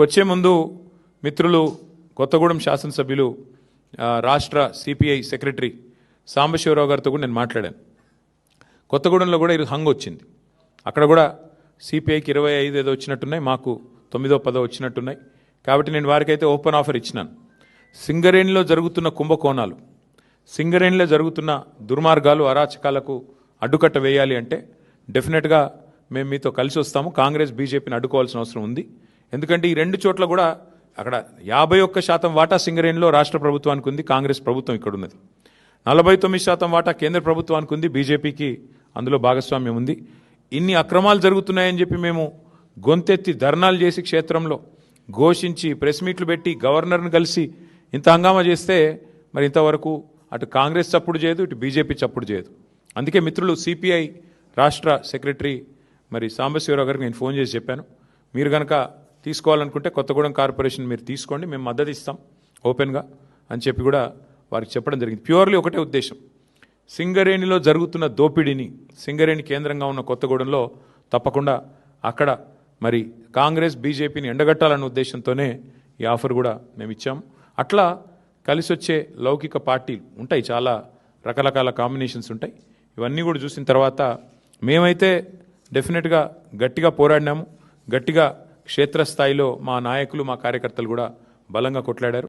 వచ్చే ముందు మిత్రులు కొత్తగూడెం శాసనసభ్యులు రాష్ట్ర సిపిఐ సెక్రటరీ సాంబశివరావు గారితో కూడా నేను మాట్లాడాను. కొత్తగూడెంలో కూడా ఇది హంగ్ వచ్చింది. అక్కడ కూడా సిపిఐకి 25 ఏదో వచ్చినట్టున్నాయి, మాకు 9 10 వచ్చినట్టున్నాయి. కాబట్టి నేను వారికైతే ఓపెన్ ఆఫర్ ఇచ్చినాను. సింగరేణిలో జరుగుతున్న కుంభకోణాలు, సింగరేణిలో జరుగుతున్న దుర్మార్గాలు, అరాచకాలకు అడ్డుకట్ట వేయాలి అంటే డెఫినెట్గా మేము మీతో కలిసి వస్తాము. కాంగ్రెస్ బీజేపీని అడ్డుకోవాల్సిన అవసరం ఉంది. ఎందుకంటే ఈ రెండు చోట్ల కూడా అక్కడ 51% వాటా సింగరేణిలో రాష్ట్ర ప్రభుత్వానికి ఉంది, కాంగ్రెస్ ప్రభుత్వం ఇక్కడ ఉన్నది. 49% వాటా కేంద్ర ప్రభుత్వానికి ఉంది, బీజేపీకి అందులో భాగస్వామ్యం ఉంది. ఇన్ని అక్రమాలు జరుగుతున్నాయని చెప్పి మేము గొంతెత్తి ధర్నాలు చేసి క్షేత్రంలో ఘోషించి ప్రెస్ మీట్లు పెట్టి గవర్నర్ని కలిసి ఇంత హంగామా చేస్తే మరి ఇంతవరకు అటు కాంగ్రెస్ చప్పుడు చేయదు, ఇటు బీజేపీ చప్పుడు చేయదు. అందుకే మిత్రులు సిపిఐ రాష్ట్ర సెక్రటరీ మరి సాంబశివరావు గారికి నేను ఫోన్ చేసి చెప్పాను, మీరు కనుక తీసుకోవాలనుకుంటే కొత్తగూడెం కార్పొరేషన్ మీరు తీసుకోండి, మేము మద్దతు ఇస్తాం ఓపెన్గా అని చెప్పి కూడా వారికి చెప్పడం జరిగింది. ప్యూర్లీ ఒకటే ఉద్దేశం, సింగరేణిలో జరుగుతున్న దోపిడీని, సింగరేణి కేంద్రంగా ఉన్న కొత్తగూడెంలో తప్పకుండా అక్కడ మరి కాంగ్రెస్ బీజేపీని ఎండగట్టాలన్న ఉద్దేశంతోనే ఈ ఆఫర్ కూడా మేము ఇచ్చాము. అట్లా కలిసి వచ్చే లౌకిక పార్టీలు ఉంటాయి, చాలా రకరకాల కాంబినేషన్స్ ఉంటాయి. ఇవన్నీ కూడా చూసిన తర్వాత మేమైతే డెఫినెట్గా గట్టిగా పోరాడినాము. గట్టిగా క్షేత్రస్థాయిలో మా నాయకులు, మా కార్యకర్తలు కూడా బలంగా కొట్లాడారు.